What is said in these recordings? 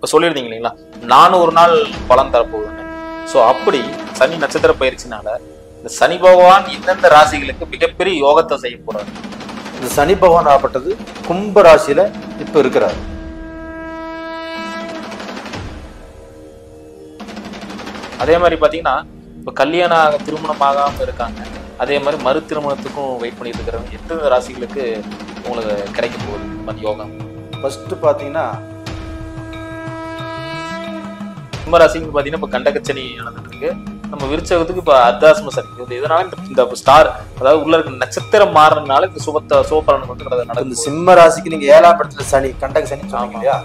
இப்போ சொல்லியிருந்தீங்க இல்லைங்களா, 400 நாள் பலன் தரப்போகுதுன்னு. ஸோ அப்படி சனி நட்சத்திர பயிற்சினால இந்த சனி பகவான் எந்தெந்த ராசிகளுக்கு மிகப்பெரிய யோகத்தை செய்ய போறாரு? இந்த சனி பகவான் ஆகப்பட்டது கும்ப ராசியில இப்ப இருக்கிறார். அதே மாதிரி பாத்தீங்கன்னா இப்போ கல்யாணம் திருமணம் ஆகாம இருக்காங்க, அதே மாதிரி மறு திருமணத்துக்கும் வெயிட் பண்ணிட்டு இருக்கிறவங்க எந்தெந்த ராசிகளுக்கு உங்களுக்கு கிடைக்க போகுது இந்த மாதிரி யோகம்? ஃபர்ஸ்ட் பாத்தீங்கன்னா கும்ப ராசிக்கு பாத்தீங்கன்னா இப்போ கண்டகச்சனி நடந்துட்டு இருக்கு. நம்ம விருச்சகத்துக்கு இப்போ அர்த்தாசிரம சனி. இதனால இந்த ஸ்டார், அதாவது உள்ள இருக்க நட்சத்திரம் மாறுறதுனால இந்த சுபபலன் வந்து நடக்குது. இந்த சிம்ம ராசிக்கு நீங்க 7ஆம் இடத்துல சனி, கண்டக சனி சொன்னீங்க இல்லையா,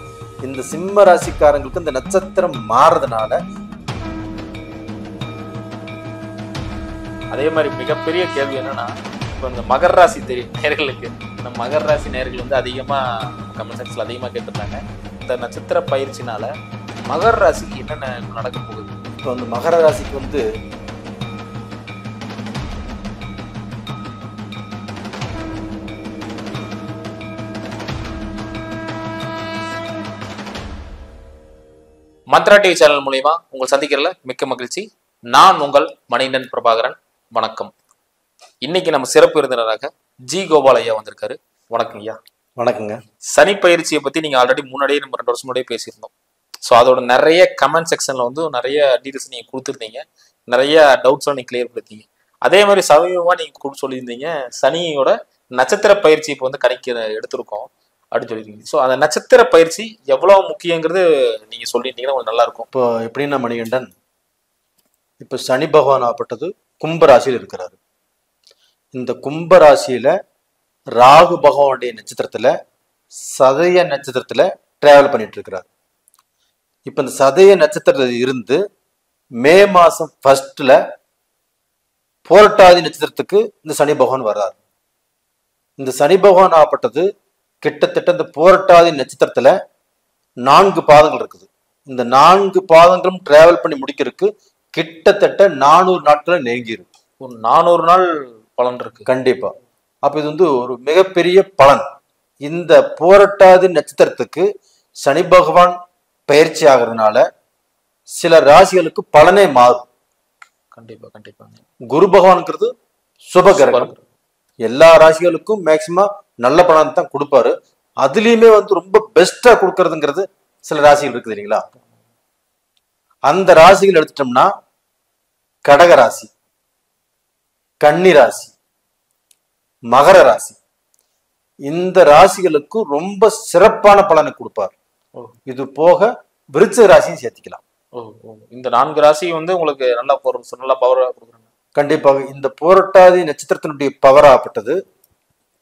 இந்த சிம்ம ராசிக்காரங்களுக்கு இந்த நட்சத்திரம் மாறுறதுனால. அதே மாதிரி மிகப்பெரிய கேள்வி என்னன்னா, இப்போ இந்த மகர ராசி தெரியும் நேர்களுக்கு, இந்த மகர ராசி நேர்கள் வந்து அதிகமா கமெண்ட் செக்ஷன்ல அதிகமா கேட்டிருந்தாங்க. இந்த நட்சத்திர பயிற்சினால மகர ராசிக்கு என்னென்ன நடக்க போகுது? இப்போ வந்து மகர ராசிக்கு வந்து மந்த்ரா டிவி சேனல் மூலியமா உங்கள் சந்திக்கிறதுல மிக்க மகிழ்ச்சி. நான் உங்கள் மணிகண்டன் பிரபாகரன். வணக்கம். இன்னைக்கு நம்ம சிறப்பு விருந்தினராக ஜி கோபால் ஐயா வந்திருக்காரு. வணக்கம் ஐயா. வணக்கங்க. சனி பயிற்சியை பத்தி நீங்க ஆல்ரெடி முன்னாடியே நம்ம 2 வருஷம் முன்னாடியே பேசியிருந்தோம். ஸோ அதோட நிறைய கமெண்ட் செக்ஷன்ல வந்து நிறைய டீடைல்ஸ் நீங்க கொடுத்துருந்தீங்க, நிறைய டவுட்ஸ்லாம் நீங்க கிளியர் படுத்தீங்க. அதே மாதிரி சமீபமா நீங்க சொல்லியிருந்தீங்க சனியோட நட்சத்திர பயிற்சி இப்போ வந்து கணிக்க எடுத்திருக்கோம் அப்படின்னு சொல்லியிருக்கீங்க. ஸோ அந்த நட்சத்திர பயிற்சி எவ்வளவு முக்கியங்கிறது நீங்க சொல்லியிருந்தீங்கன்னா கொஞ்சம் நல்லா இருக்கும். இப்போ எப்படின்னா மணிகண்டன், இப்போ சனி பகவான் ஆகப்பட்டது கும்ப ராசியில் இருக்கிறாரு. இந்த கும்ப ராசியில ராகு பகவானுடைய நட்சத்திரத்துல சதய நட்சத்திரத்துல டிராவல் பண்ணிட்டு இருக்கிறார். இப்ப இந்த சதய நட்சத்திரத்துல இருந்து மே மாசம் ஃபர்ஸ்ட்ல புரட்டாதி நட்சத்திரத்துக்கு இந்த சனி பகவான் வர்றார். இந்த சனி பகவான் ஆகப்பட்டது கிட்டத்தட்ட இந்த புரட்டாதி நட்சத்திரத்துல 4 பாதங்கள் இருக்குது. இந்த 4 பாதங்களும் டிராவல் பண்ணி முடிக்கிறதுக்கு கிட்டத்தட்ட 400 நாட்களை நெருங்கி இருக்கு. ஒரு 400 நாள் பலன் இருக்கு கண்டிப்பா. அப்ப இது வந்து ஒரு மிகப்பெரிய பலன். இந்த புரட்டாதி நட்சத்திரத்துக்கு சனி பகவான் பயிற்சி ஆகிறதுனால சில ராசிகளுக்கு பலனே மாறும். கண்டிப்பா கண்டிப்பா. குரு பகவான்ங்கிறது சுபகிரகம், எல்லா ராசிகளுக்கும் மேக்சிமம் நல்ல பலன் தான் கொடுப்பாரு. அதுலயுமே வந்து ரொம்ப பெஸ்டா கொடுக்கறதுங்கிறது சில ராசிகள் இருக்குது இல்லைங்களா. அந்த ராசிகள் எடுத்துட்டோம்னா கடக ராசி, கன்னி ராசி, மகர ராசி, இந்த ராசிகளுக்கு ரொம்ப சிறப்பான பலனை கொடுப்பார். இது போக விருச்சிக ராசியும் சேர்த்திக்கலாம். இந்த 4 ராசி வந்து உங்களுக்கு நல்ல பவர் கொடுக்குறாங்க. கண்டிப்பாக இந்த புரட்டாதி நட்சத்திரத்தினுடைய பவர் ஆகப்பட்டது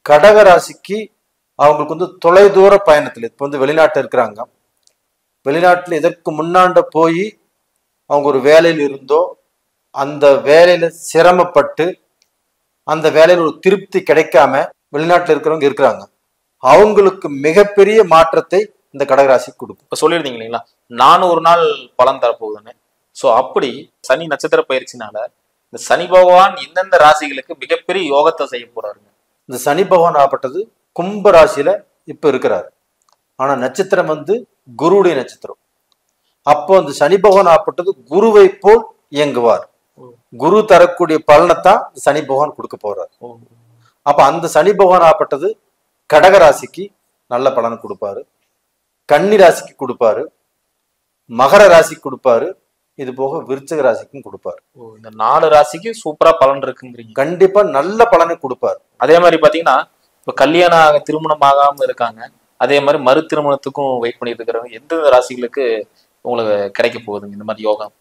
கடக ராசிக்கு. அவங்களுக்கு வந்து தொலைதூர பயணத்தில் இப்போ வந்து வெளிநாட்டில் இருக்கிறாங்க. வெளிநாட்டில் இதற்கு முன்னாண்ட போய் அவங்க ஒரு வேலையில் இருந்தோ அந்த வேலையில சிரமப்பட்டு அந்த வேலையில் ஒரு திருப்தி கிடைக்காம வெளிநாட்டில் இருக்கிறவங்க இருக்கிறாங்க. அவங்களுக்கு மிகப்பெரிய மாற்றத்தை இந்த கடகராசி கொடுக்கும். இப்ப சொல்லியிருந்தீங்க இல்லைங்களா, 400 நாள் பலன் தரப்போகுதுன்னு. ஸோ அப்படி சனி நட்சத்திர பயிற்சினால இந்த சனி பகவான் எந்தெந்த ராசிகளுக்கு மிகப்பெரிய யோகத்தை செய்ய போறாருங்க? இந்த சனி பகவான் ஆகப்பட்டது கும்ப ராசியில இப்ப இருக்கிறார். ஆனா நட்சத்திரம் வந்து குருவுடைய நட்சத்திரம். அப்போ அந்த சனி பகவான் ஆகப்பட்டது குருவை போல் இயங்குவார். குரு தரக்கூடிய பலனைத்தான் சனி பகவான் கொடுக்க போறார். அப்ப அந்த சனி பகவான் ஆகப்பட்டது கடக ராசிக்கு நல்ல பலனை கொடுப்பாரு, கன்னி ராசிக்கு கொடுப்பாரு, மகர ராசிக்கு கொடுப்பாரு, இது போக விருச்சிக ராசிக்கும் கொடுப்பாரு. இந்த 4 ராசிக்கு சூப்பரா பலன் இருக்குங்கிறீங்க. கண்டிப்பா நல்ல பலனை கொடுப்பாரு. அதே மாதிரி பாத்தீங்கன்னா இப்ப கல்யாணம் திருமணம் ஆகாம இருக்காங்க, அதே மாதிரி மறு திருமணத்துக்கும் வெயிட் பண்ணிட்டு இருக்கிறவங்க எந்தெந்த ராசிகளுக்கு உங்களுக்கு கிடைக்க போகுதுங்க இந்த மாதிரி யோகம்?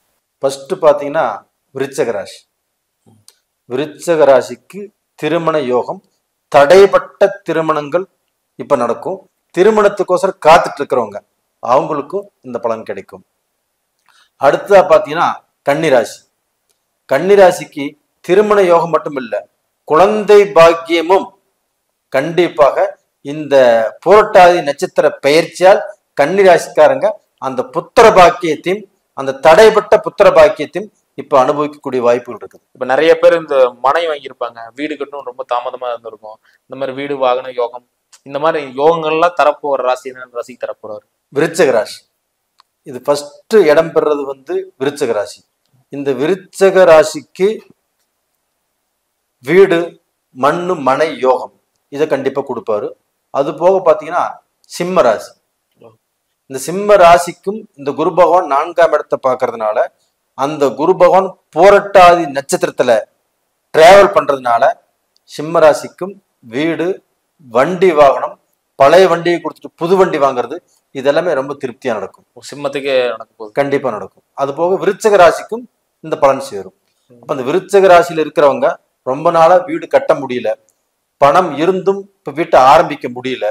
ஃபர்ஸ்ட் பாத்தீங்கன்னா விருச்சிக ராசி. விருச்சிக ராசிக்கு திருமண யோகம், தடைப்பட்ட திருமணங்கள் இப்ப நடக்கும். திருமணத்துக்கோசரம் காத்துட்டு இருக்கிறவங்க அவங்களுக்கும் இந்த பலன் கிடைக்கும். அடுத்ததா பாத்தீங்கன்னா கன்னிராசி. கன்னிராசிக்கு திருமண யோகம் மட்டும் இல்ல, குழந்தை பாக்கியமும் கண்டிப்பாக இந்த புரட்டாதி நட்சத்திர பெயர்ச்சியால் கன்னிராசிக்காரங்க அந்த புத்திர பாக்கியத்தையும் அந்த தடைப்பட்ட புத்திர பாக்கியத்தையும் இப்ப அனுபவிக்கக்கூடிய வாய்ப்புகள் இருக்குது. இப்ப நிறைய பேர் இந்த மனை வாங்கியிருப்பாங்க, வீடு கட்டணும் ரொம்ப தாமதமா இருந்திருக்கும். இந்த மாதிரி வீடு வாகன யோகம், இந்த மாதிரி யோகங்கள்லாம் தரப்போற ராசி என்ன ராசிக்கு தரப்போறாரு? விருச்சிக ராசி. இது ஃபர்ஸ்ட் இடம் பெறது வந்து விருச்சக ராசி. இந்த விருச்சக ராசிக்கு வீடு மண்ணு மனை யோகம் இதை கண்டிப்பா கொடுப்பாரு. அது போக பாத்தீங்கன்னா சிம்ம ராசி. இந்த சிம்ம ராசிக்கும் இந்த குரு பகவான் 4ஆம் இடத்தை பார்க்கறதுனால அந்த குரு பகவான் போரட்டாதி நட்சத்திரத்துல டிராவல் பண்றதுனால சிம்ம ராசிக்கும் வீடு வண்டி வாகனம் பழைய வண்டியை கொடுத்துட்டு புது வண்டி வாங்குறது இதெல்லாமே ரொம்ப திருப்தியா நடக்கும். சிம்மத்துக்கே நடக்கும், கண்டிப்பா நடக்கும். அது போக விருச்சக ராசிக்கும் இந்த பலன் சேரும். அப்ப அந்த விருச்சக ராசியில இருக்கிறவங்க ரொம்ப நாளா வீடு கட்ட முடியல, பணம் இருந்தும் இப்ப வீட்டை ஆரம்பிக்க முடியல,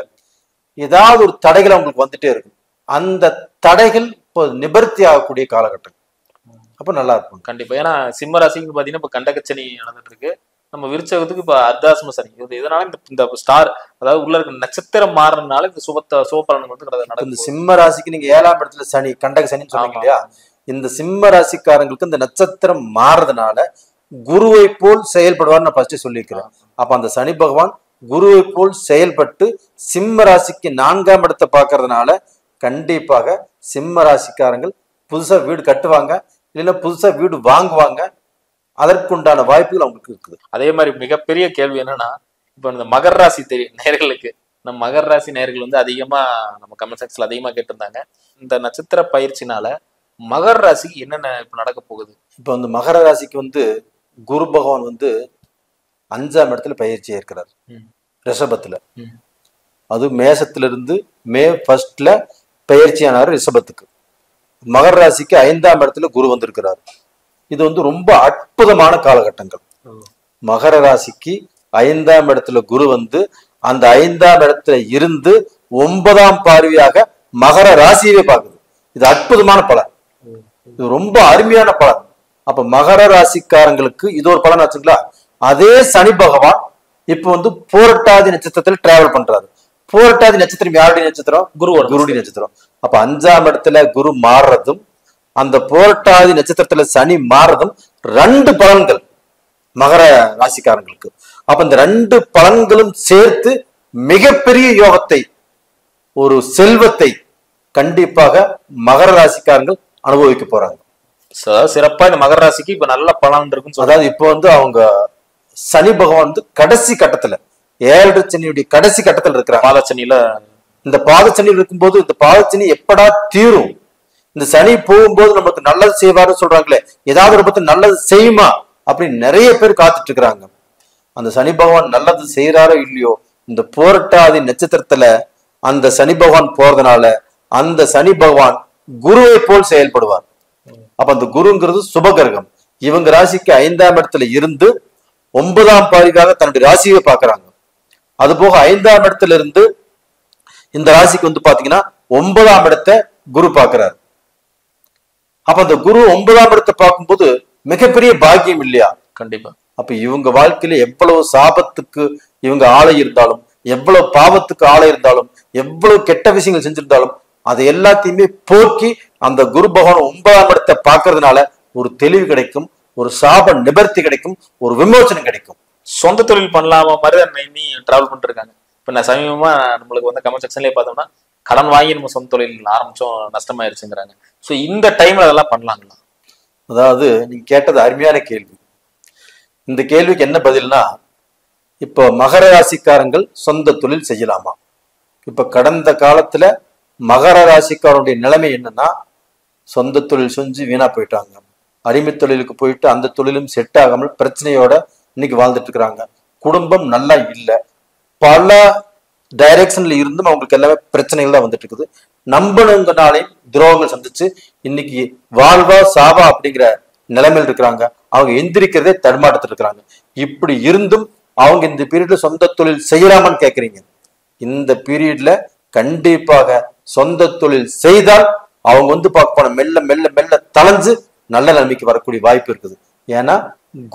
ஏதாவது ஒரு தடைகள் அவங்களுக்கு வந்துட்டே இருக்கும். அந்த தடைகள் இப்போ நிவர்த்தி ஆகக்கூடிய காலகட்டம். அப்ப நல்லா இருக்கும் கண்டிப்பா. ஏன்னா சிம்ம ராசிக்கு பாத்தீங்கன்னா இப்ப கண்டகச்சனி நடந்துட்டு இருக்கு. நம்ம விருச்சகத்துக்கு இப்ப அர்த்தாசிரம சனி. இதனால இந்த ஸ்டார் அதாவது உள்ள இருக்க நட்சத்திரம் மாறுறதுனால இந்த சுபபலன் வந்து நடக்கும். இந்த சிம்ம ராசிக்கு நீங்க 7ஆம் இடத்துல சனி கண்டக சனின்னு சொன்னீங்க இல்லையா? இந்த சிம்ம ராசிக்காரங்களுக்கு இந்த நட்சத்திரம் மாறுறதுனால குருவை போல் செயல்படுவார்னு நான் ஃபர்ஸ்ட் சொல்லியிருக்கிறேன். அப்ப அந்த சனி பகவான் குருவை போல் செயல்பட்டு சிம்ம ராசிக்கு 4ஆம் இடத்தை பார்க்கறதுனால கண்டிப்பாக சிம்ம ராசிக்காரங்கள் புதுசா வீடு கட்டுவாங்க, இல்லைன்னா புதுசா வீடு வாங்குவாங்க. அதற்குண்டான வாய்ப்புகள் அவங்களுக்கு இருக்குது. அதே மாதிரி மிகப்பெரிய கேள்வி என்னன்னா, இப்ப இந்த மகர ராசி நேயர்களுக்கு நம்ம மகர ராசி நேயர்கள் வந்து அதிகமா நம்ம கமெண்ட் செக்ஷன்ல அதிகமா கேட்டிருந்தாங்க. இந்த நட்சத்திர பயிற்சினால மகர ராசிக்கு என்னென்ன இப்ப நடக்க போகுது? இப்ப வந்து மகர ராசிக்கு வந்து குரு பகவான் வந்து 5ஆம் இடத்துல பயிற்சியா இருக்கிறார், ரிஷபத்துல. அது மேசத்திலிருந்து மே 1 பயிற்சியானார் ரிஷபத்துக்கு. மகர ராசிக்கு 5ஆம் இடத்துல குரு வந்திருக்கிறார். இது வந்து ரொம்ப அற்புதமான காலகட்டங்கள். மகர ராசிக்கு 5ஆம் இடத்துல குரு வந்து அந்த 5ஆம் இடத்துல இருந்து 9ஆம் பார்வையாக மகர ராசியவே பார்க்குது. இது அற்புதமான பலன், இது ரொம்ப அருமையான பலன். அப்ப மகர ராசிக்காரங்களுக்கு இது ஒரு பலன் ஆச்சுங்களா? அதே சனி பகவான் இப்ப வந்து போரட்டாதி நட்சத்திரத்துல டிராவல் பண்றாரு. போரட்டாதி நட்சத்திரம் யாருடைய நட்சத்திரம்? குருடைய நட்சத்திரம். அப்ப 5ஆம் இடத்துல குரு மாறுறதும் அந்த போரட்டாதி நட்சத்திரத்துல சனி மாறுறதும் 2 பலன்கள் மகர ராசிக்காரங்களுக்கு. அப்ப இந்த 2 பலன்களும் சேர்த்து மிகப்பெரிய யோகத்தை, ஒரு செல்வத்தை கண்டிப்பாக மகர ராசிக்காரங்கள் அனுபவிக்க போறாங்க. சிறப்பா இந்த மகர ராசிக்கு இப்ப நல்ல பலன் இருக்குன்னு. அதாவது இப்போ வந்து அவங்க சனி பகவான் வந்து கடைசி கட்டத்துல 7 சனியுடைய கடைசி கட்டத்துல இருக்கிறாங்க. பாதச்சனியில இந்த பாதச்சனியில் இருக்கும்போது இந்த பாதச்சனி எப்படா தீரும், இந்த சனி போகும்போது நமக்கு நல்லது செய்வாருன்னு சொல்றாங்களே, ஏதாவது ஒரு பத்தி நல்லது செய்யுமா அப்படின்னு நிறைய பேர் காத்துட்டு இருக்கிறாங்க. அந்த சனி பகவான் நல்லது செய்யறாரோ இல்லையோ, இந்த போரட்டாதி நட்சத்திரத்துல அந்த சனி பகவான் போறதுனால அந்த சனி பகவான் குருவை போல் செயல்படுவார். அப்ப அந்த குருங்கிறது சுபகிரகம். இவங்க ராசிக்கு 5ஆம் இடத்துல இருந்து 9ஆம் பார்வையாக தன்னுடைய ராசியை பார்க்கறாங்க. அது போக 5ஆம் இடத்துல இருந்து இந்த ராசிக்கு வந்து பாத்தீங்கன்னா 9ஆம் இடத்தை குரு பார்க்கிறார். அப்ப அந்த குரு 9ஆம் இடத்தை பார்க்கும்போது மிகப்பெரிய பாக்கியம் இல்லையா? கண்டிப்பா. அப்ப இவங்க வாழ்க்கையில எவ்வளவு சாபத்துக்கு இவங்க ஆளை இருந்தாலும், எவ்வளவு பாவத்துக்கு ஆளை இருந்தாலும், எவ்வளவு கெட்ட விஷயங்கள் செஞ்சிருந்தாலும் அதை எல்லாத்தையுமே போக்கி அந்த குரு பகவான் 9ஆம் இடத்தை பார்க்கறதுனால ஒரு தெளிவு கிடைக்கும், ஒரு சாப நிவர்த்தி கிடைக்கும், ஒரு விமோசனம் கிடைக்கும். சொந்த தொழில் பண்ணலாமா மாதிரி தான் இன்னி டிராவல் பண்ணிட்டு இருக்காங்க. இப்ப நான் சமீபமா நம்மளுக்கு வந்து கமெண்ட் செக்ஷன்லயே பார்த்தோம்னா கடன் வாங்கி நம்ம சொந்த தொழில் ஆரம்பிச்சோம், நஷ்டமாயிருச்சுங்கிறாங்க. ஸோ இந்த டைம்ல அதெல்லாம் பண்ணலாங்களா? அதாவது நீங்க கேட்டது அருமையான கேள்வி. இந்த கேள்விக்கு என்ன பதில்னா, இப்போ மகர ராசிக்காரங்கள் சொந்த தொழில் செய்யலாமா? இப்ப கடந்த காலத்துல மகர ராசிக்காரனுடைய நிலைமை என்னன்னா, சொந்த தொழில் செஞ்சு வீணா போயிட்டாங்க, அடிமை தொழிலுக்கு போயிட்டு அந்த தொழிலும் செட் ஆகாமல் பிரச்சனையோட இன்னைக்கு வாழ்ந்துட்டு இருக்கிறாங்க. குடும்பம் நல்லா இல்லை, பல டைரக்ஷன்ல இருந்தும் அவங்களுக்கு எல்லாமே பிரச்சனைகள் தான் வந்துட்டு இருக்குது. நம்பணுங்கனாலையும் துரோகங்கள் சந்திச்சு இன்னைக்கு வாழ்வா சாவா அப்படிங்கிற நிலைமையில் இருக்கிறாங்க. அவங்க எந்திரிக்கிறதே தடுமாட்டத்தில் இருக்கிறாங்க. இப்படி இருந்தும் அவங்க இந்த பீரியட்ல சொந்த தொழில் செய்யலாமான்னு கேட்கறீங்க. இந்த பீரியட்ல கண்டிப்பாக சொந்த தொழில் செய்தால் அவங்க வந்து பார்க்க போன மெல்ல மெல்ல மெல்ல தளஞ்சு நல்ல நிலைமைக்கு வரக்கூடிய வாய்ப்பு இருக்குது. ஏன்னா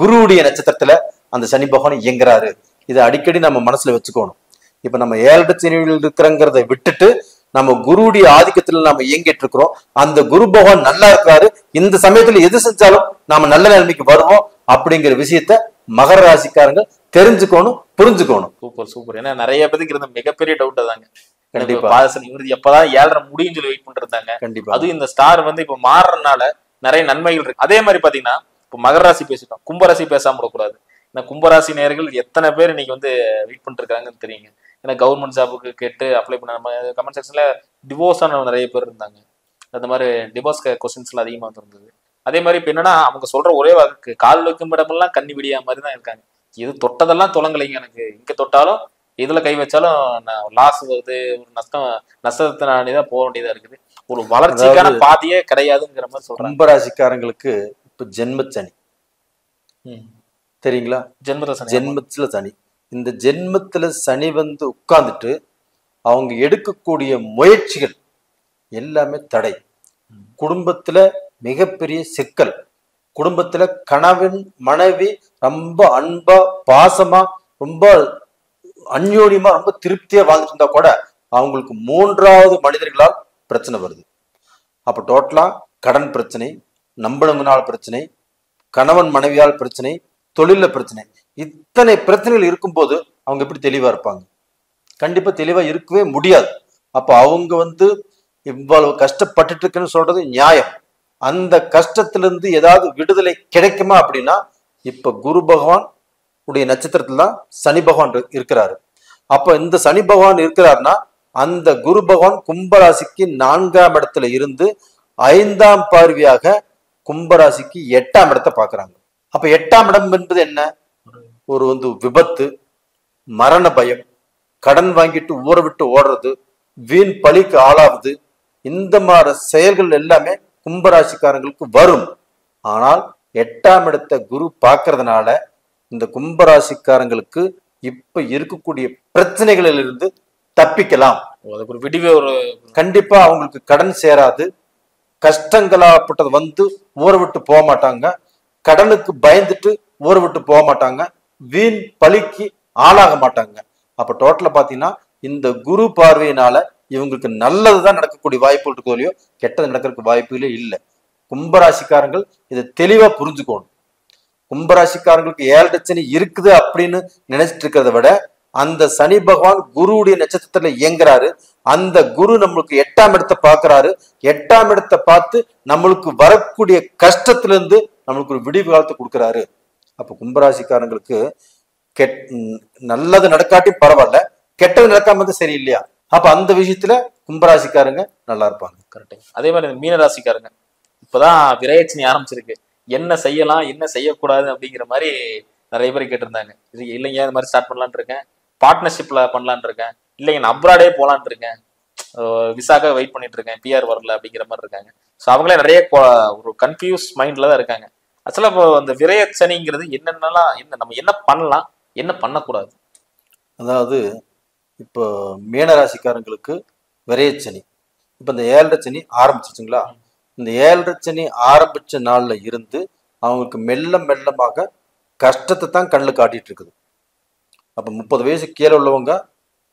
குருவுடைய நட்சத்திரத்துல அந்த சனி பகவான் இயங்குறாரு. இதை அடிக்கடி நம்ம மனசுல வச்சுக்கணும். இப்ப நம்ம 7 சனியில் இருக்கிறங்கிறத விட்டுட்டு நம்ம குருவுடைய ஆதிக்கத்துல நம்ம இயங்கிட்டு இருக்கிறோம். அந்த குரு பகவான் நல்லா இருக்கிறாரு, இந்த சமயத்துல எது செஞ்சாலும் நாம நல்ல நிலைமைக்கு வருவோம் அப்படிங்கிற விஷயத்த மகர ராசிக்காரங்க தெரிஞ்சுக்கணும், புரிஞ்சுக்கணும். Super super. ஏன்னா நிறைய பேருக்கு இருந்த மிகப்பெரிய டவுட் தாங்க. கண்டிப்பா பாதசனி இவரு எப்பதான் 7:30 முடியும் சொல்லி வெயிட் பண்ணிட்டு இருந்தாங்க. கண்டிப்பா அதுவும் இந்த ஸ்டார் வந்து இப்ப மாறுறதுனால நிறைய நன்மைகள் இருக்கு. அதே மாதிரி பாத்தீங்கன்னா இப்ப மகர ராசி பேசிட்டோம், கும்பராசி பேசாம விடக்கூடாது. இந்த கும்பராசி நேயர்கள் எத்தனை பேர் இன்னைக்கு வந்து வெயிட் பண்ணிட்டு இருக்காங்கன்னு தெரியுங்க. ஏன்னா கவர்மெண்ட் ஜாபுக்கு கேட்டு அப்ளை பண்ண நம்ம கமெண்ட் செக்ஷன்ல டிவோர்ஸ் ஆன நிறைய பேர் இருந்தாங்க. அந்த மாதிரி டிவோர்ஸ் கொஸ்டின்ஸ்லாம் அதிகமா வந்திருந்தது. அதே மாதிரி இப்ப என்னன்னா அவங்க சொல்ற ஒரே வாக்கு கால் வைக்கும் இடமெல்லாம் கண்ணி விடியா மாதிரி தான் இருக்காங்க. இது தொட்டதெல்லாம் தொலங்கலைங்க. எனக்கு இங்க தொட்டாலும் இதுல கை வச்சாலும் லாஸ் வருது, ஒரு நஷ்டத்தினாலேதான் போக வேண்டியதா இருக்குது. ஒரு வளர்ச்சிக்கான பாதையே கிடையாதுங்கிற மாதிரி சொல்றாங்க. கும்பராசிக்காரங்களுக்கு இப்ப ஜென்மச்சனி தெரியுங்களா? ஜென்மத்துல சனி. இந்த ஜென்மத்துல சனி வந்து உட்கார்ந்துட்டு அவங்க எடுக்கக்கூடிய முயற்சிகள் எல்லாமே தடை. குடும்பத்துல மிகப்பெரிய சிக்கல். குடும்பத்துல கணவன் மனைவி ரொம்ப அன்பா பாசமா ரொம்ப அந்யோன்யமா ரொம்ப திருப்தியா வாழ்ந்துட்டு இருந்தா கூட அவங்களுக்கு 3வது மனிதர்களால் பிரச்சனை வருது. அப்ப டோட்டலா கடன் பிரச்சனை, நம்பளங்கனால பிரச்சனை, கணவன் மனைவியால் பிரச்சனை, தொழில பிரச்சனை, இத்தனை பிரச்சனைகள் இருக்கும்போது அவங்க எப்படி தெளிவா இருப்பாங்க? கண்டிப்பா தெளிவா இருக்கவே முடியாது. அப்ப அவங்க வந்து இவ்வளவு கஷ்டப்பட்டுட்டு இருக்குன்னு சொல்றது நியாயம். அந்த கஷ்டத்திலிருந்து ஏதாவது விடுதலை கிடைக்குமா அப்படின்னா இப்ப குரு பகவான் உடைய நட்சத்திரத்துல தான் சனி பகவான் இருக்கிறாரு. அப்ப இந்த சனி பகவான் இருக்கிறாருன்னா அந்த குரு பகவான் கும்பராசிக்கு 4ஆம் இடத்துல இருந்து 5ஆம் பார்வையாக கும்பராசிக்கு 8ஆம் இடத்தை பாக்குறாங்க. அப்ப 8ஆம் இடம் என்பது என்ன? ஒரு வந்து விபத்து, மரண பயம், கடன் வாங்கிட்டு ஊரை விட்டு ஓடுறது, வீண் பழிக்கு ஆளாவது, இந்த மாதிரி செயல்கள் எல்லாமே கும்பராசிக்காரங்களுக்கு வரும். ஆனால் 8ஆம் இடத்தை குரு பார்க்கறதுனால இந்த கும்பராசிக்காரங்களுக்கு இப்ப இருக்கக்கூடிய பிரச்சனைகளிலிருந்து தப்பிக்கலாம். ஒரு விடிவே ஒரு கண்டிப்பா அவங்களுக்கு கடன் சேராது, கஷ்டங்களாப்பட்டது வந்து ஊரை விட்டு போக மாட்டாங்க, கடனுக்கு பயந்துட்டு ஊரை விட்டு போக மாட்டாங்க, வீண் பழிக்கு ஆளாக மாட்டாங்க. அப்ப டோட்டலா பாத்தீங்கன்னா இந்த குரு பார்வையினால இவங்களுக்கு நல்லதுதான் நடக்கக்கூடிய வாய்ப்புகள் இருக்கோ இல்லையோ, கெட்டது நடக்கிறதுக்கு வாய்ப்புகளே இல்லை. கும்பராசிக்காரங்கள் இதை தெளிவா புரிஞ்சுக்கணும். கும்பராசிக்காரங்களுக்கு 7 சனி இருக்குது அப்படின்னு நினைச்சிட்டு இருக்கிறத விட அந்த சனி பகவான் குருவுடைய நட்சத்திரத்துல இயங்குறாரு. அந்த குரு நம்மளுக்கு 8ஆம் இடத்தை பார்க்கிறாரு. 8ஆம் இடத்தை பார்த்து நம்மளுக்கு வரக்கூடிய கஷ்டத்திலிருந்து நம்மளுக்கு ஒரு விடிவு காலத்தை கொடுக்குறாரு. அப்ப கும்பராசிக்காரங்களுக்கு நல்லது நடக்காட்டி பரவாயில்ல, கெட்டது நடக்காம இருந்தா சரி இல்லையா? அப்ப அந்த விஷயத்துல கும்பராசிக்காரங்க நல்லா இருப்பாங்க. கரெக்ட். அதே மாதிரி மீனராசிக்காரங்க இப்பதான் விரையச்சனி ஆரம்பிச்சிருக்கு, என்ன செய்யலாம் என்ன செய்யக்கூடாது அப்படிங்கிற மாதிரி நிறைய பேர் கேட்டிருந்தாங்க. இது இல்லைங்க இந்த மாதிரி ஸ்டார்ட் பண்ணலான் இருக்கேன், பார்ட்னர்ஷிப்ல பண்ணலான் இருக்கேன், இல்லைங்க நான் அப்ராடே போலான் இருக்கேன், விசாக்காக வெயிட் பண்ணிட்டு இருக்கேன், பிஆர் வரல அப்படிங்கிற மாதிரி இருக்காங்க. ஸோ அவங்களே நிறைய ஒரு கன்ஃபியூஸ் மைண்ட்ல தான் இருக்காங்க. ஆக்சுவலா இப்போ அந்த விரையச்சனிங்கிறது என்னென்னலாம், நம்ம என்ன பண்ணலாம் என்ன பண்ணக்கூடாது? அதாவது இப்போ மீனராசிக்காரங்களுக்கு விரையச்சனி, இப்ப இந்த 7 சனி ஆரம்பிச்சிச்சுங்களா? இந்த 7 சனி ஆரம்பிச்ச நாள்ல இருந்து அவங்களுக்கு மெல்ல மெல்லமாக கஷ்டத்தை தான் கண்ணில் காட்டிட்டு இருக்குது. அப்ப 30 வயசு கீழே உள்ளவங்க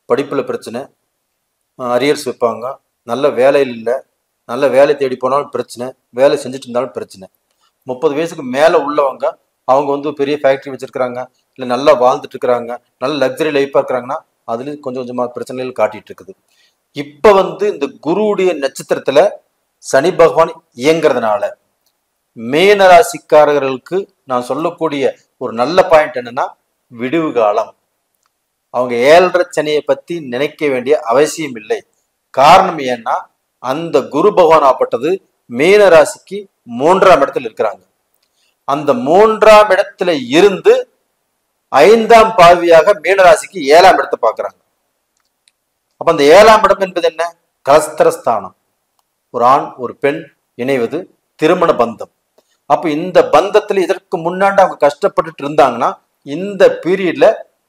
படிப்புல பிரச்சனை, அரியர்ஸ் வைப்பாங்க, நல்ல வேலையில் இல்லை, நல்ல வேலை தேடி போனாலும் பிரச்சனை, வேலை செஞ்சுட்டு இருந்தாலும் பிரச்சனை. 30 வயசுக்கு மேல உள்ளவங்க அவங்க வந்து பெரிய ஃபேக்டரி வச்சிருக்கிறாங்க, இல்லை நல்லா வாழ்ந்துட்டு இருக்கிறாங்க, நல்ல லக்ஸரி லைஃபா இருக்கிறாங்கன்னா அதுல கொஞ்சம் கொஞ்சமா பிரச்சனைகள் காட்டிட்டு இருக்குது. இப்ப வந்து இந்த குருவுடைய நட்சத்திரத்துல சனி பகவான் இயங்குறதுனால மீனராசிக்காரர்களுக்கு நான் சொல்லக்கூடிய ஒரு நல்ல பாயிண்ட் என்னன்னா விடிவு காலம். அவங்க 7 சனியை பத்தி நினைக்க வேண்டிய அவசியம் இல்லை. காரணம் ஏன்னா அந்த குரு பகவான் ஆப்பட்டது மீனராசிக்கு 3ஆம் இடத்துல இருக்கிறாங்க. அந்த 3ஆம் இடத்துல இருந்து 5ஆம் பார்வையாக மீனராசிக்கு 7ஆம் இடத்தை பார்க்கிறாங்க. அப்ப அந்த 7ஆம் இடம் என்பது என்ன? கலஸ்திரஸ்தானம். ஒரு ஆண் ஒரு பெண் இணைவது திருமண பந்தம். அப்ப இந்த பந்தத்துல இதற்கு முன்னாடி அவங்க கஷ்டப்பட்டுட்டு இருந்தாங்கன்னா இந்த பீரியட்ல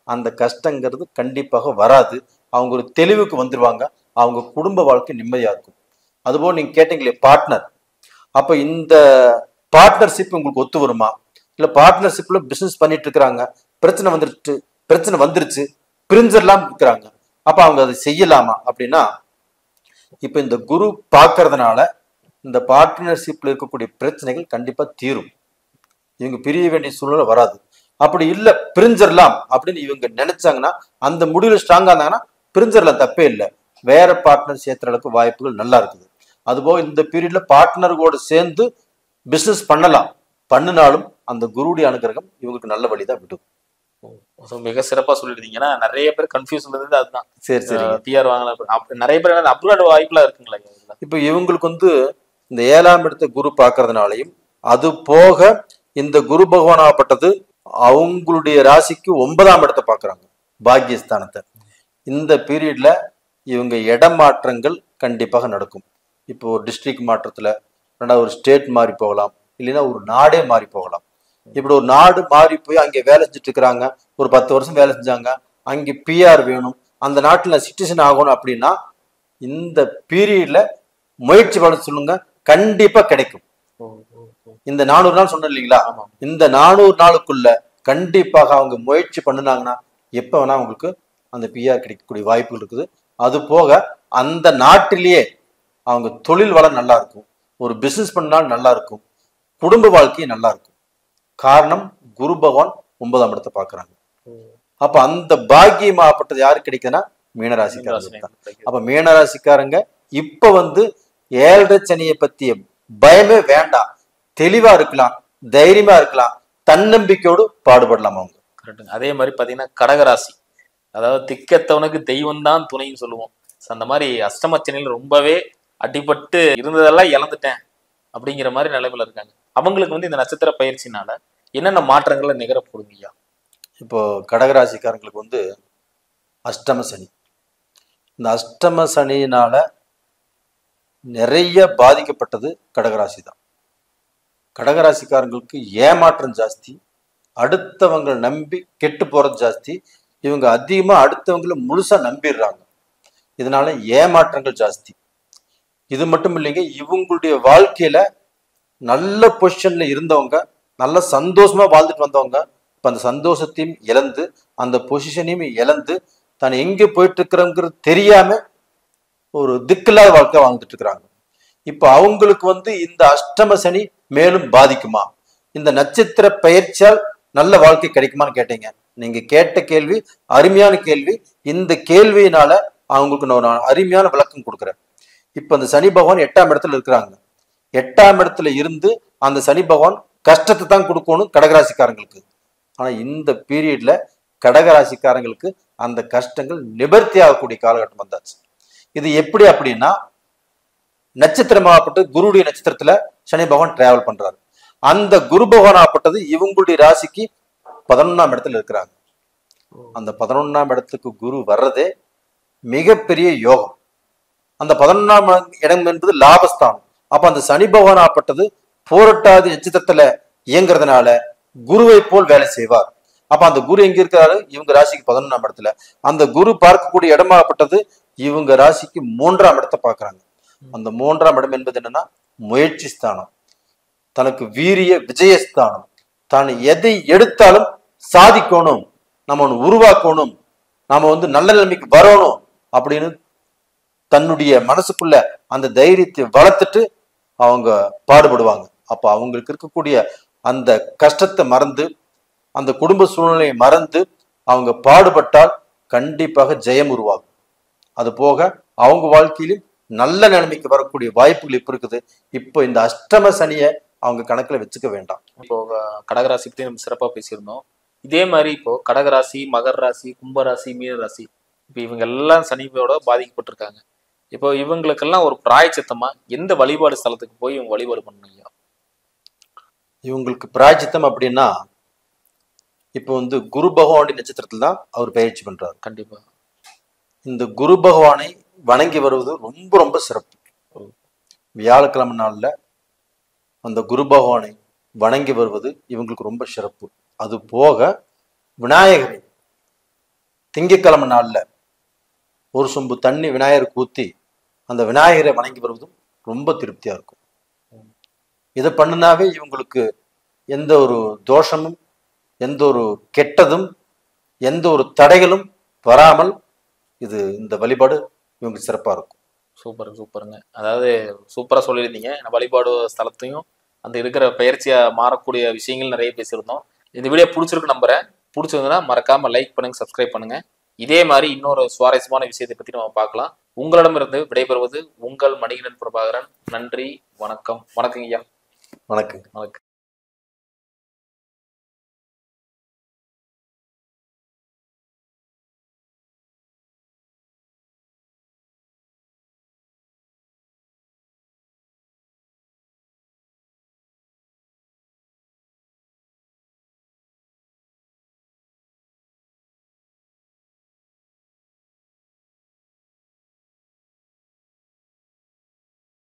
அந்த கஷ்டங்கிறது கண்டிப்பாக வராது. அவங்க ஒரு தெளிவுக்கு வந்துருவாங்க, அவங்க குடும்ப வாழ்க்கை நிம்மதியா இருக்கும். அதுபோல் நீங்க கேட்டீங்களே பார்ட்னர், அப்ப இந்த பார்ட்னர்ஷிப் உங்களுக்கு ஒத்து வருமா? இல்ல பார்ட்னர்ஷிப்ல பிசினஸ் பண்ணிட்டு இருக்கிறாங்க, பிரச்சனை வந்துருச்சு, பிரிஞ்சிடலாம் இருக்கிறாங்க, அப்ப அவங்க அதை செய்யலாமா அப்படின்னா, இப்ப இந்த குரு பார்க்கறதுனால இந்த பார்ட்னர்ஷிப்ல இருக்கக்கூடிய பிரச்சனைகள் கண்டிப்பா தீரும். இவங்க பிரிய வேண்டிய சூழ்நிலை வராது. அப்படி இல்லை பிரிஞ்சிடலாம் அப்படின்னு இவங்க நினைச்சாங்கன்னா, அந்த முடிவுல ஸ்ட்ராங்கா இருந்தாங்கன்னா பிரிஞ்சிடலாம், தப்பே இல்லை. வேற பார்ட்னர் சேர்த்துற அளவுக்கு வாய்ப்புகள் நல்லா இருக்குது. அதுபோக இந்த பீரியட்ல பார்ட்னர்களோடு சேர்ந்து பிசினஸ் பண்ணலாம். பண்ணினாலும் அந்த குருவுடைய அனுகிரகம் இவங்களுக்கு நல்ல வழிதான் விடும். மிக சிறப்பா சொல்லிருந்தீங்க. ஏன்னா நிறைய பேர் கன்ஃபியூஷன் இருந்தது அதுதான். சரி சரி. பிஆர் வாங்கலாம் நிறைய பேர் அப்ராட் வாய்ப்புலாம் இருக்குங்களா? இப்போ இவங்களுக்கு இந்த 7ஆம் இடத்தை குரு பார்க்கறதுனாலையும் அது போக இந்த குரு பகவான் ஆகப்பட்டது அவங்களுடைய ராசிக்கு 9ஆம் இடத்தை பார்க்கறாங்க, பாக்கியஸ்தானத்தை. இந்த பீரியட்ல இவங்க இடமாற்றங்கள் கண்டிப்பாக நடக்கும். இப்போ ஒரு டிஸ்ட்ரிக்ட் மாற்றத்துல, ரெண்டாவது ஒரு ஸ்டேட் மாறி போகலாம், இல்லைன்னா ஒரு நாடே மாறி போகலாம். இப்படி ஒரு நாடு மாறி போய் அங்கே வேலை செஞ்சுட்டு இருக்கிறாங்க, ஒரு 10 வருஷம் வேலை செஞ்சாங்க, அங்கே பிஆர் வேணும், அந்த நாட்டில் சிட்டிசன் ஆகணும் அப்படின்னா இந்த பீரியட்ல முயற்சி பண்ண சொல்லுங்க, கண்டிப்பா கிடைக்கும். இந்த 400 நாள் சொன்ன இல்லைங்களா, இந்த 400 நாளுக்குள்ள கண்டிப்பாக அவங்க முயற்சி பண்ணினாங்கன்னா எப்ப வேணா அவங்களுக்கு அந்த பிஆர் கிடைக்கக்கூடிய வாய்ப்புகள் இருக்குது. அது போக அந்த நாட்டிலேயே அவங்க தொழில் வளம் நல்லா இருக்கும், ஒரு பிசினஸ் பண்ணாலும் நல்லா இருக்கும், குடும்ப வாழ்க்கை நல்லா இருக்கும். காரணம் குரு பகவான் 9ஆம் இடத்தை பாக்குறாங்க. அப்ப அந்த பாக்கியமாகப்பட்டது யாருக்கு கிடைக்குதுன்னா மீனராசிக்காரங்க தான். அப்ப மீனராசிக்காரங்க இப்ப 7.5 சனியை பத்திய பயமே வேண்டாம், தெளிவா இருக்கலாம், தைரியமா இருக்கலாம், தன்னம்பிக்கையோடு பாடுபடலாம் அவங்க. அதே மாதிரி பாத்தீங்கன்னா கடகராசி, அதாவது திக்கத்தவனுக்கு தெய்வம் தான் துணைன்னு சொல்லுவோம். அந்த மாதிரி அஷ்டமச்சனையில ரொம்பவே அடிபட்டு இருந்ததெல்லாம் இழந்துட்டேன் அப்படிங்கிற மாதிரி நிலைமையில இருக்காங்க. அவங்களுக்கு இந்த நட்சத்திர பயிற்சினால என்னென்ன மாற்றங்களை நிகரப்படுங்கய்யா? இப்போ கடகராசிக்காரங்களுக்கு அஷ்டம சனி, இந்த அஷ்டம சனியினால நிறைய பாதிக்கப்பட்டது கடகராசி தான். கடகராசிக்காரங்களுக்கு ஏமாற்றம் ஜாஸ்தி, அடுத்தவங்க நம்பி கெட்டு போறது ஜாஸ்தி, இவங்க அதிகமா அடுத்தவங்களை முழுசா நம்பிடுறாங்க, இதனால ஏமாற்றங்கள் ஜாஸ்தி. இது மட்டும் இல்லைங்க, இவங்களுடைய வாழ்க்கையில நல்ல பொசிஷன்ல இருந்தவங்க, நல்ல சந்தோஷமா வாழ்ந்துட்டு வந்தவங்க இப்ப அந்த சந்தோஷத்தையும் இழந்து, அந்த பொசிஷனையும் இழந்து, தான் எங்க போயிட்டு இருக்கிறோங்கிறது தெரியாம ஒரு திக்கில்லாத வாழ்க்கை வாழ்ந்துட்டு இருக்கிறாங்க. இப்ப அவங்களுக்கு இந்த அஷ்டம சனி மேலும் பாதிக்குமா, இந்த நட்சத்திர பயிற்சியால் நல்ல வாழ்க்கை கிடைக்குமான்னு கேட்டீங்க. நீங்க கேட்ட கேள்வி அருமையான கேள்வி. இந்த கேள்வியினால அவங்களுக்கு நான் அருமையான விளக்கம் கொடுக்குறேன். இப்ப அந்த சனி பகவான் 8ஆம் இடத்துல இருக்கிறாங்க. 8ஆம் இடத்துல இருந்து அந்த சனி பகவான் கஷ்டத்தை தான் கொடுக்கணும் கடகராசிக்காரங்களுக்கு. ஆனா இந்த பீரியட்ல கடகராசிக்காரங்களுக்கு அந்த கஷ்டங்கள் நிவர்த்தி ஆகக்கூடிய காலகட்டம் வந்தாச்சு. இது எப்படி அப்படின்னா, நட்சத்திரமாகப்பட்டு குருடைய நட்சத்திரத்துல சனி பகவான் டிராவல் பண்றாரு. அந்த குரு பகவான் ஆகப்பட்டது இவங்களுடைய ராசிக்கு 11ஆம் இடத்துல இருக்கிறாங்க. அந்த 11ஆம் இடத்துக்கு குரு வர்றதே மிகப்பெரிய யோகம். அந்த 11ஆம் இடம் என்பது லாபஸ்தானம். அப்ப அந்த சனி பகவான் ஆகப்பட்டது பூரட்டாதி நட்சத்திரத்துல இயங்குறதுனால குருவை போல் வேலை செய்வார். அப்ப அந்த குரு எங்க இருக்கிறாரு, இவங்க ராசிக்கு 11ஆம் இடத்துல. அந்த குரு பார்க்கக்கூடிய இடமாகப்பட்டது இவங்க ராசிக்கு 3ஆம் இடத்தை பார்க்கறாங்க. அந்த 3ஆம் இடம் என்பது என்னன்னா முயற்சி ஸ்தானம், தனக்கு வீரிய விஜயஸ்தானம். தான் எதை எடுத்தாலும் சாதிக்கணும், நம்ம ஒன்று உருவாக்கணும், நாம நல்ல நிலைமைக்கு வரணும் அப்படின்னு தன்னுடைய மனசுக்குள்ள அந்த தைரியத்தை வளர்த்துட்டு அவங்க பாடுபடுவாங்க. அப்ப அவங்களுக்கு இருக்கக்கூடிய அந்த கஷ்டத்தை மறந்து, அந்த குடும்ப சூழ்நிலையை மறந்து அவங்க பாடுபட்டால் கண்டிப்பாக ஜெயம் உருவாகும். அது போக அவங்க வாழ்க்கையிலும் நல்ல நிலைமைக்கு வரக்கூடிய வாய்ப்புகள் இப்ப இருக்குது. இப்போ இந்த அஷ்டம சனியை அவங்க கணக்குல வச்சுக்க வேண்டாம். இப்போ கடகராசி பத்தி நம்ம சிறப்பா பேசியிருந்தோம். இதே மாதிரி இப்போ கடகராசி, மகர் ராசி, கும்பராசி, மீன ராசி, இப்போ இவங்க எல்லாம் சனியோட பாதிக்கப்பட்டிருக்காங்க. இப்போ இவங்களுக்கெல்லாம் ஒரு பிராயச்சித்தமா எந்த வழிபாடு ஸ்தலத்துக்கு போய் இவங்க வழிபாடு பண்ணணும்? இவங்களுக்கு பிராயச்சித்தம் அப்படின்னா, இப்போ குரு பகவானுடைய நட்சத்திரத்துல தான் அவர் பயிற்சி பண்றாரு. கண்டிப்பா இந்த குரு பகவானை வணங்கி வருவது ரொம்ப ரொம்ப சிறப்பு. வியாழக்கிழமை நாள்ல அந்த குரு பகவானை வணங்கி வருவது இவங்களுக்கு ரொம்ப சிறப்பு. அது போக விநாயகரை திங்கட்கிழமை நாள்ல ஒரு சொம்பு தண்ணி விநாயகருக்கு ஊத்தி அந்த விநாயகரை வணங்கி வருவதும் ரொம்ப திருப்தியா இருக்கும். இதை பண்ணினாவே இவங்களுக்கு எந்த ஒரு தோஷமும், எந்த ஒரு கெட்டதும், எந்த ஒரு தடைகளும் வராமல் இந்த வழிபாடு இவங்களுக்கு சிறப்பா இருக்கும். சூப்பர் சூப்பருங்க. அதாவது சூப்பரா சொல்லியிருந்தீங்க. வழிபாடு ஸ்தலத்தையும் அந்த இருக்கிற பயிற்சியா மாறக்கூடிய விஷயங்கள் நிறைய பேசியிருந்தோம். இந்த வீடியோ பிடிச்சிருக்கு நம்புறேன். பிடிச்சிருந்ததுன்னா மறக்காம லைக் பண்ணுங்க, சப்ஸ்கிரைப் பண்ணுங்க. இதே மாதிரி இன்னொரு சுவாரஸ்யமான விஷயத்தை பத்தி நம்ம பார்க்கலாம். உங்களிடமிருந்து விடைபெறுவது உங்கள் மணிகண்டன் பிரபாகரன். நன்றி, வணக்கம். வணக்கங்க ஐயா. வணக்கம். வணக்கம்.